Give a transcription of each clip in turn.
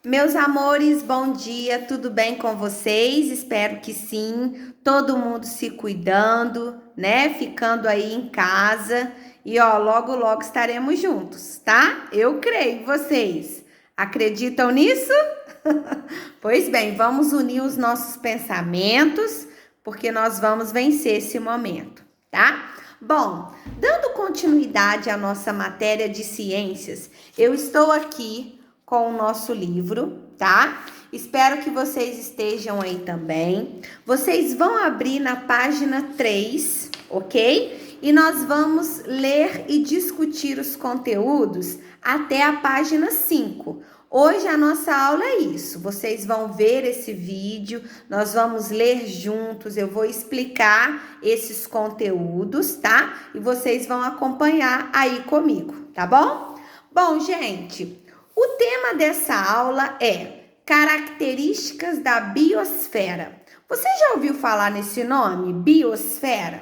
Meus amores, bom dia, tudo bem com vocês? Espero que sim, todo mundo se cuidando, né? Ficando aí em casa e logo logo estaremos juntos, tá? Eu creio, vocês acreditam nisso? Pois bem, vamos unir os nossos pensamentos, porque nós vamos vencer esse momento, tá? Bom, dando continuidade à nossa matéria de ciências, eu estou aqui com o nosso livro, tá? Espero que vocês estejam aí também. Vocês vão abrir na página 3, ok? E nós vamos ler e discutir os conteúdos até a página 5. Hoje a nossa aula é isso. Vocês vão ver esse vídeo, nós vamos ler juntos, eu vou explicar esses conteúdos, tá? E vocês vão acompanhar aí comigo, tá bom? Bom, gente, o tema dessa aula é características da biosfera. Você já ouviu falar nesse nome, biosfera?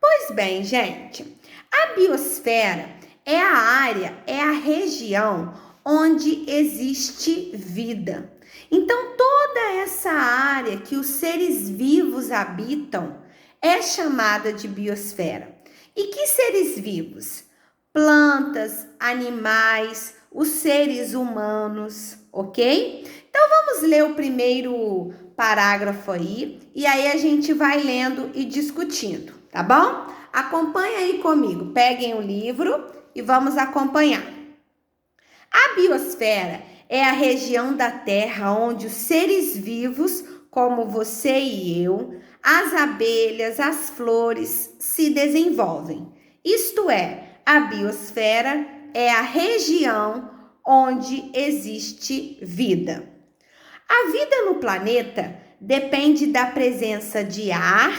Pois bem, gente, a biosfera é a área, é a região onde existe vida. Então, toda essa área que os seres vivos habitam é chamada de biosfera. E que seres vivos? Plantas, animais, os seres humanos, ok? Então, vamos ler o primeiro parágrafo aí e aí a gente vai lendo e discutindo, tá bom? Acompanha aí comigo, peguem o livro e vamos acompanhar. A biosfera é a região da Terra onde os seres vivos, como você e eu, as abelhas, as flores, se desenvolvem. Isto é, a biosfera é a região onde existe vida. A vida no planeta depende da presença de ar,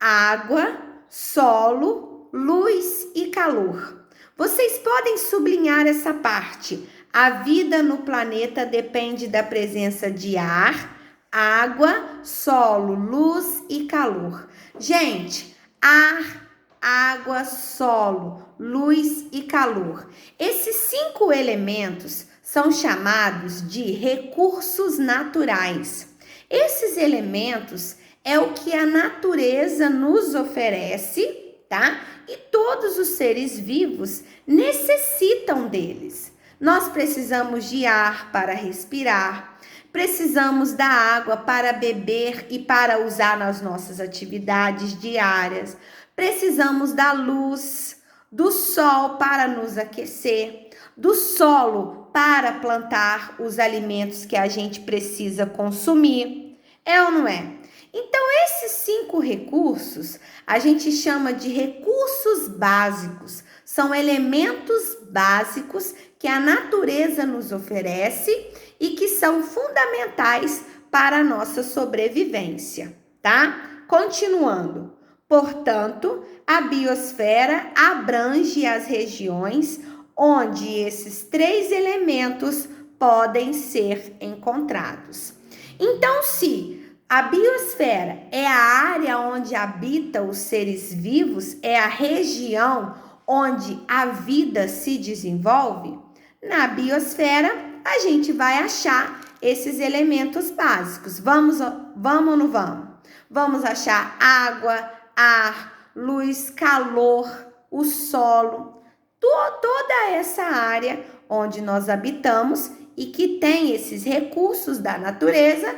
água, solo, luz e calor. Vocês podem sublinhar essa parte. A vida no planeta depende da presença de ar, água, solo, luz e calor. Gente, ar, água, solo, luz e calor. Esses 5 elementos são chamados de recursos naturais. Esses elementos é o que a natureza nos oferece, tá? E todos os seres vivos necessitam deles. Nós precisamos de ar para respirar, precisamos da água para beber e para usar nas nossas atividades diárias, precisamos da luz, do sol para nos aquecer, do solo para plantar os alimentos que a gente precisa consumir. É ou não é? Então, esses 5 recursos a gente chama de recursos básicos. São elementos básicos que a natureza nos oferece e que são fundamentais para a nossa sobrevivência, tá? Continuando. Portanto, a biosfera abrange as regiões onde esses 3 elementos podem ser encontrados. Então, se a biosfera é a área onde habitam os seres vivos, é a região onde a vida se desenvolve, na biosfera a gente vai achar esses elementos básicos. Vamos ou não vamos? Vamos achar água, ar, luz, calor, o solo, toda essa área onde nós habitamos e que tem esses recursos da natureza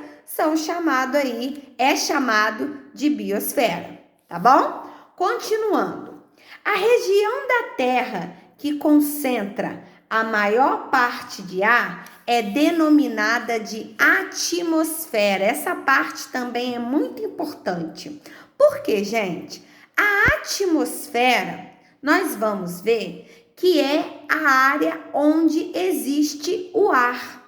é chamado de biosfera, tá bom? Continuando. A região da Terra que concentra a maior parte de ar é denominada de atmosfera. Essa parte também é muito importante. Por quê, gente? A atmosfera, nós vamos ver que é a área onde existe o ar.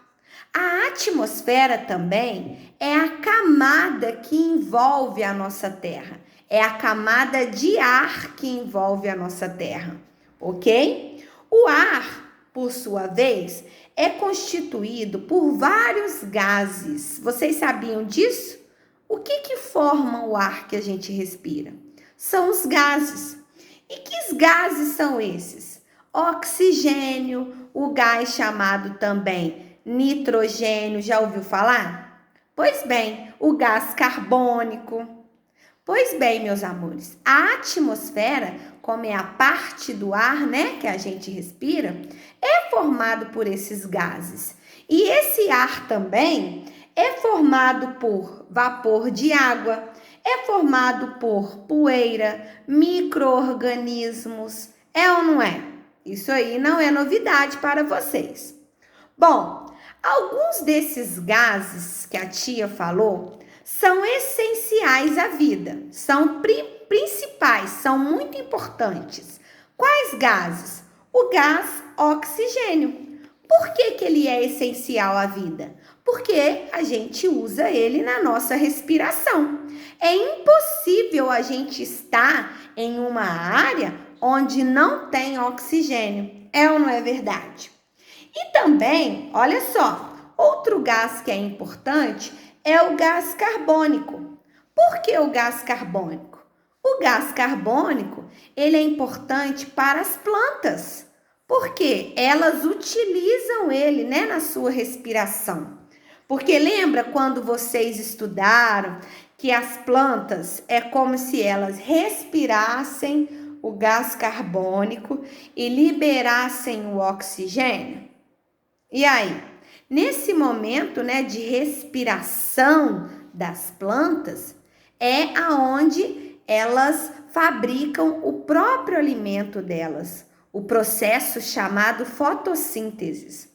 A atmosfera também é a camada que envolve a nossa Terra. É a camada de ar que envolve a nossa Terra, ok? O ar, por sua vez, é constituído por vários gases. Vocês sabiam disso? O que forma o ar que a gente respira? São os gases. E que gases são esses? Oxigênio, o gás chamado também nitrogênio, já ouviu falar? Pois bem, o gás carbônico. Pois bem, meus amores, a atmosfera, como é a parte do ar, né, que a gente respira, é formado por esses gases. E esse ar também é formado por vapor de água, é formado por poeira, micro-organismos. É ou não é? Isso aí não é novidade para vocês. Bom, alguns desses gases que a tia falou são essenciais à vida, são principais, são muito importantes. Quais gases? O gás oxigênio. Por que ele é essencial à vida? Porque a gente usa ele na nossa respiração. É impossível a gente estar em uma área onde não tem oxigênio. É ou não é verdade? E também, olha só, outro gás que é importante é o gás carbônico. Por que o gás carbônico? O gás carbônico, ele é importante para as plantas, porque elas utilizam ele, né, na sua respiração. Porque lembra quando vocês estudaram que as plantas é como se elas respirassem o gás carbônico e liberassem o oxigênio? E aí, nesse momento, né, de respiração das plantas, é aonde elas fabricam o próprio alimento delas, o processo chamado fotossíntese.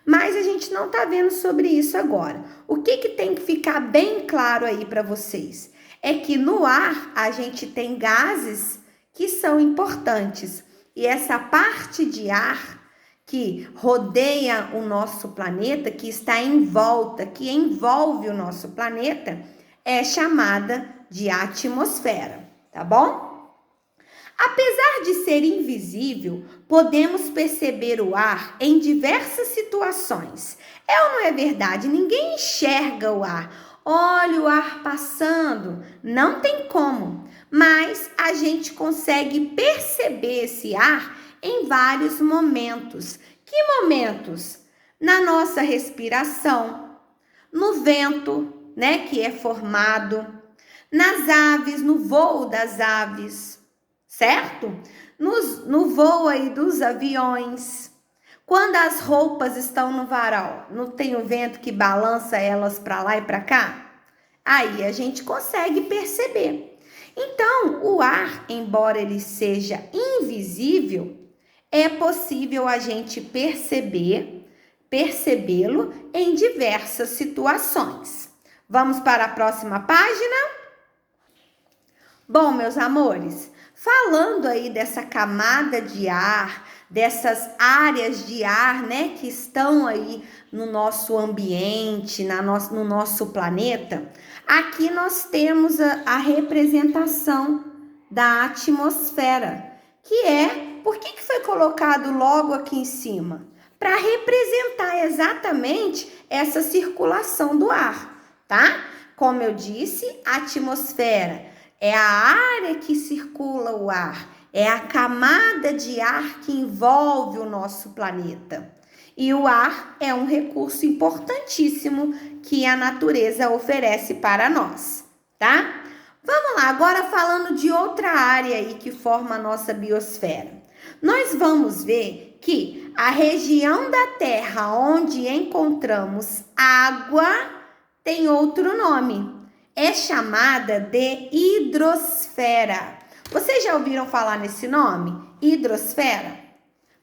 Mas a gente não está vendo sobre isso agora. O que tem que ficar bem claro aí para vocês? É que no ar a gente tem gases que são importantes. E essa parte de ar que rodeia o nosso planeta, que está em volta, que envolve o nosso planeta, é chamada de atmosfera, tá bom? Apesar de ser invisível, podemos perceber o ar em diversas situações. É ou não é verdade? Ninguém enxerga o ar. Olha o ar passando. Não tem como. Mas a gente consegue perceber esse ar em vários momentos. Que momentos? Na nossa respiração, no vento, né, que é formado, nas aves, no voo das aves, certo? No voo aí dos aviões, quando as roupas estão no varal, não tem o vento que balança elas para lá e para cá? Aí a gente consegue perceber. Então, o ar, embora ele seja invisível, é possível a gente percebê-lo em diversas situações. Vamos para a próxima página? Bom, meus amores, falando aí dessa camada de ar, dessas áreas de ar, né, que estão aí no nosso ambiente, no nosso planeta, aqui nós temos a representação da atmosfera, que por que foi colocado logo aqui em cima? Para representar exatamente essa circulação do ar, tá? Como eu disse, a atmosfera é a área que circula o ar, é a camada de ar que envolve o nosso planeta. E o ar é um recurso importantíssimo que a natureza oferece para nós, tá? Vamos lá, agora falando de outra área aí que forma a nossa biosfera. Nós vamos ver que a região da Terra onde encontramos água tem outro nome. É chamada de hidrosfera. Vocês já ouviram falar nesse nome? Hidrosfera?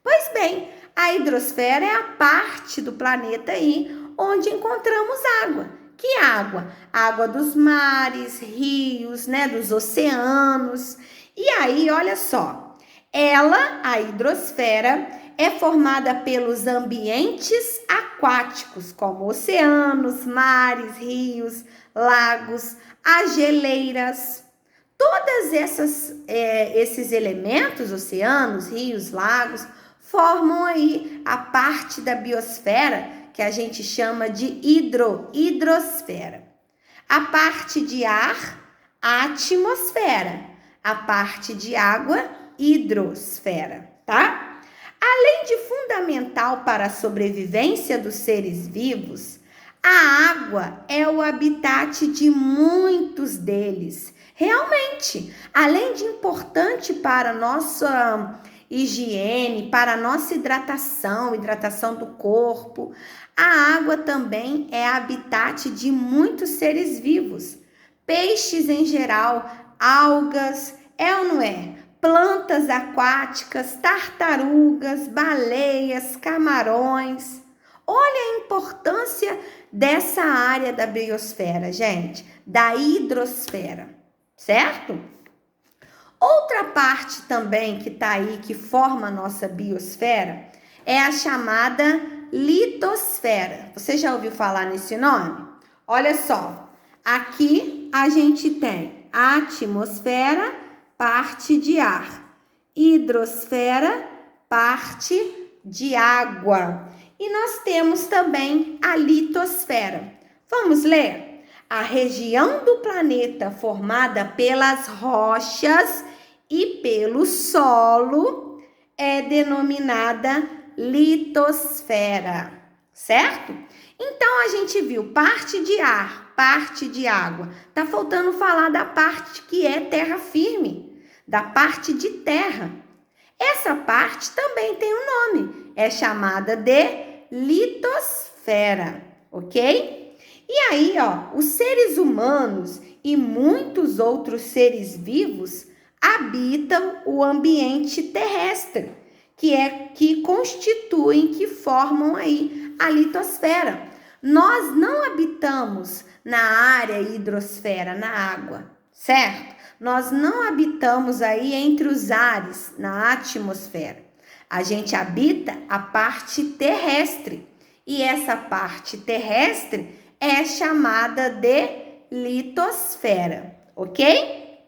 Pois bem, a hidrosfera é a parte do planeta aí onde encontramos água. Que água? Água dos mares, rios, né, dos oceanos. E aí, olha só, a hidrosfera, é formada pelos ambientes aquáticos, como oceanos, mares, rios, lagos, as geleiras. Todos esses elementos, oceanos, rios, lagos, formam aí a parte da biosfera que a gente chama de hidrosfera. A parte de ar, atmosfera. A parte de água, hidrosfera, tá? Além de fundamental para a sobrevivência dos seres vivos, a água é o habitat de muitos deles. Realmente, além de importante para a nossa higiene, para a nossa hidratação do corpo, a água também é habitat de muitos seres vivos. Peixes em geral, algas, é ou não é? Plantas aquáticas, tartarugas, baleias, camarões. Olha a importância dessa área da biosfera, gente, da hidrosfera, certo? Outra parte também que está aí, que forma a nossa biosfera, é a chamada litosfera. Você já ouviu falar nesse nome? Olha só, aqui a gente tem a atmosfera, parte de ar, hidrosfera, parte de água. E nós temos também a litosfera. Vamos ler? A região do planeta formada pelas rochas e pelo solo é denominada litosfera, certo? Então, a gente viu parte de ar, parte de água. Tá faltando falar da parte que é terra firme, da parte de terra. Essa parte também tem um nome, é chamada de litosfera, ok? E aí, ó, os seres humanos e muitos outros seres vivos habitam o ambiente terrestre, que constituem, que formam aí a litosfera. Nós não habitamos na área hidrosfera, na água, certo? Nós não habitamos aí entre os ares, na atmosfera. A gente habita a parte terrestre. E essa parte terrestre é chamada de litosfera, ok?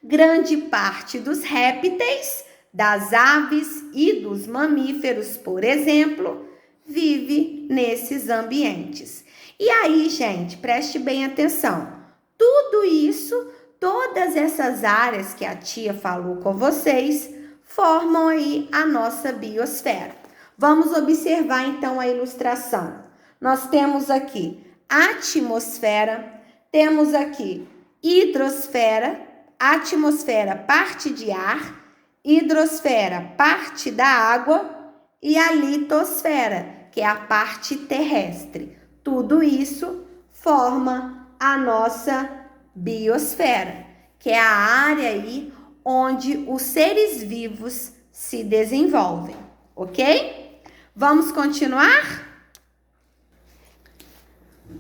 Grande parte dos répteis, das aves e dos mamíferos, por exemplo, vive nesses ambientes. E aí, gente, preste bem atenção. Tudo isso, todas essas áreas que a tia falou com vocês, formam aí a nossa biosfera. Vamos observar então a ilustração. Nós temos aqui atmosfera, temos aqui hidrosfera, atmosfera parte de ar, hidrosfera parte da água e a litosfera, que é a parte terrestre. Tudo isso forma a nossa biosfera, que é a área aí onde os seres vivos se desenvolvem, ok? Vamos continuar?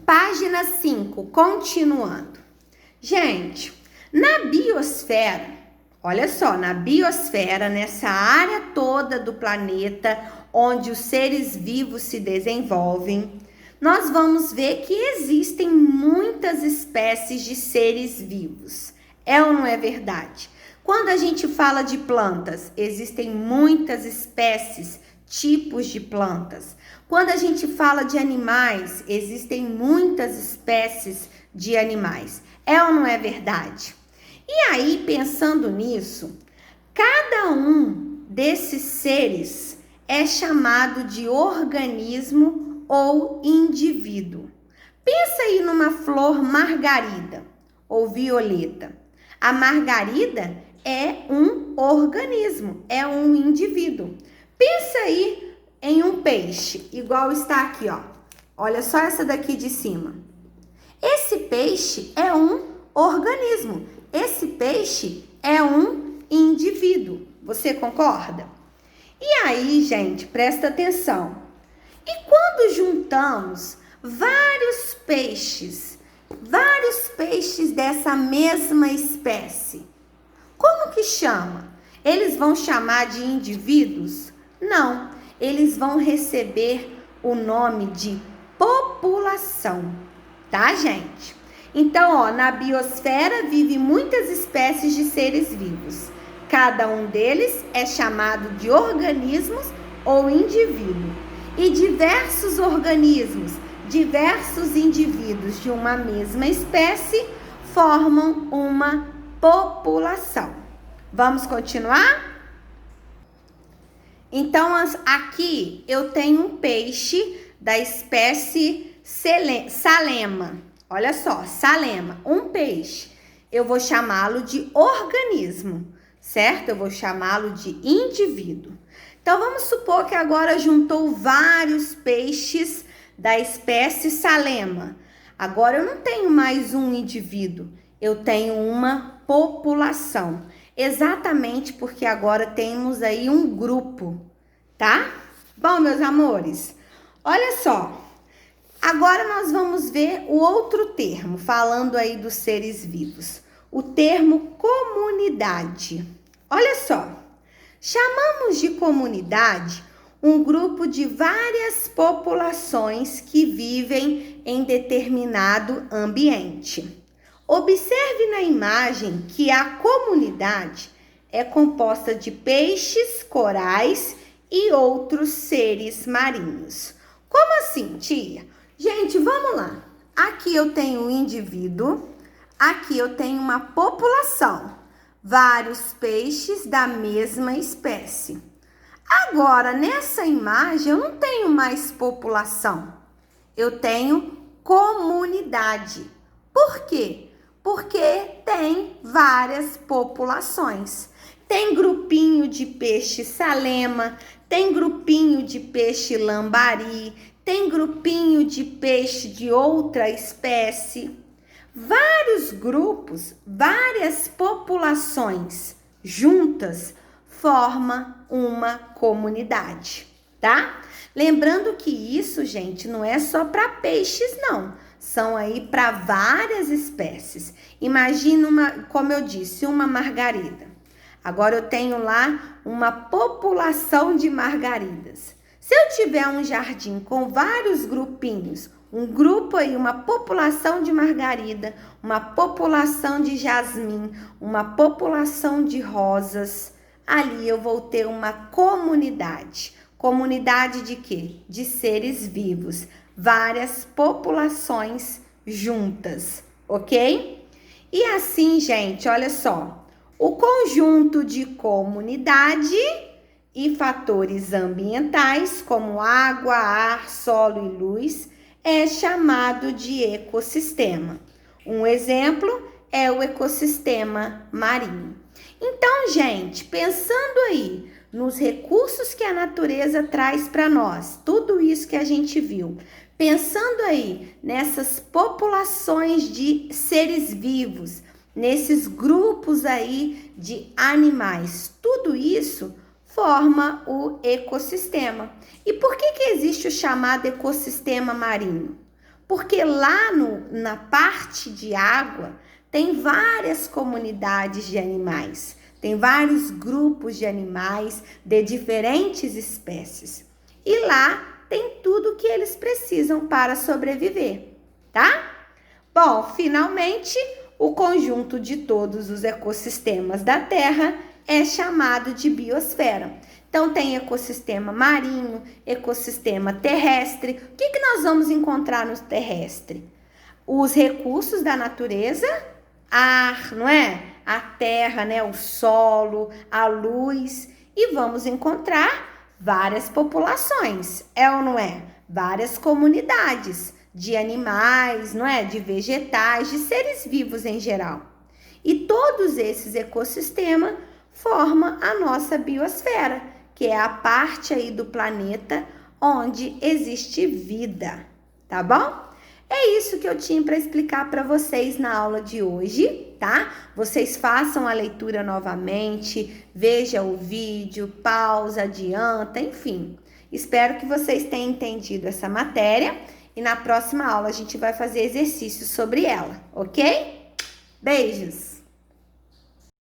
Página 5, continuando. Gente, na biosfera, olha só, na biosfera, nessa área toda do planeta onde os seres vivos se desenvolvem, nós vamos ver que existem muitas espécies de seres vivos. É ou não é verdade? Quando a gente fala de plantas, existem muitas espécies, tipos de plantas. Quando a gente fala de animais, existem muitas espécies de animais. É ou não é verdade? E aí, pensando nisso, cada um desses seres é chamado de organismo ou indivíduo. Pensa aí numa flor margarida ou violeta. A margarida é um organismo, é um indivíduo. Pensa aí em um peixe, igual está aqui, ó. Olha só essa daqui de cima. Esse peixe é um organismo. Esse peixe é um indivíduo. Você concorda? E aí, gente, presta atenção. E quando juntamos vários peixes dessa mesma espécie, como que chama? Eles vão chamar de indivíduos? Não, eles vão receber o nome de população, tá, gente? Então, ó, na biosfera vivem muitas espécies de seres vivos. Cada um deles é chamado de organismos ou indivíduo. E diversos organismos, diversos indivíduos de uma mesma espécie formam uma população. Vamos continuar? Então, aqui eu tenho um peixe da espécie Salema. Olha só, Salema, um peixe. Eu vou chamá-lo de organismo, certo? Eu vou chamá-lo de indivíduo. Então, vamos supor que agora juntou vários peixes da espécie Salema. Agora eu não tenho mais um indivíduo, eu tenho uma população. Exatamente porque agora temos aí um grupo, tá? Bom, meus amores, olha só. Agora nós vamos ver o outro termo, falando aí dos seres vivos. O termo comunidade. Olha só, chamamos de comunidade um grupo de várias populações que vivem em determinado ambiente. Observe na imagem que a comunidade é composta de peixes, corais e outros seres marinhos. Como assim, tia? Gente, vamos lá. Aqui eu tenho um indivíduo, aqui eu tenho uma população, vários peixes da mesma espécie. Agora, nessa imagem, eu não tenho mais população, eu tenho comunidade. Por quê? Porque tem várias populações. Tem grupinho de peixe salema, tem grupinho de peixe lambari, tem grupinho de peixe de outra espécie. Vários grupos, várias populações juntas forma uma comunidade, tá? Lembrando que isso, gente, não é só para peixes, não. São aí para várias espécies. Imagina como eu disse, uma margarida. Agora eu tenho lá uma população de margaridas. Se eu tiver um jardim com vários grupinhos, um grupo aí, uma população de margarida, uma população de jasmim, uma população de rosas, ali eu vou ter uma comunidade. Comunidade de quê? De seres vivos. Várias populações juntas, ok? E assim, gente, olha só. O conjunto de comunidade e fatores ambientais, como água, ar, solo e luz, é chamado de ecossistema. Um exemplo é o ecossistema marinho. Então, gente, pensando aí nos recursos que a natureza traz para nós, tudo isso que a gente viu, pensando aí nessas populações de seres vivos, nesses grupos aí de animais, tudo isso forma o ecossistema. E por que existe o chamado ecossistema marinho? Porque lá na parte de água tem várias comunidades de animais, tem vários grupos de animais de diferentes espécies. E lá tem tudo que eles precisam para sobreviver, tá? Bom, finalmente, o conjunto de todos os ecossistemas da Terra é chamado de biosfera. Então, tem ecossistema marinho, ecossistema terrestre. O que nós vamos encontrar no terrestre? Os recursos da natureza, ar, não é? A terra, né? O solo, a luz. E vamos encontrar várias populações, é ou não é? Várias comunidades de animais, não é? De vegetais, de seres vivos em geral. E todos esses ecossistemas formam a nossa biosfera, que é a parte aí do planeta onde existe vida, tá bom? É isso que eu tinha para explicar para vocês na aula de hoje, tá? Vocês façam a leitura novamente, veja o vídeo, pausa, adianta, enfim. Espero que vocês tenham entendido essa matéria e na próxima aula a gente vai fazer exercícios sobre ela, ok? Beijos!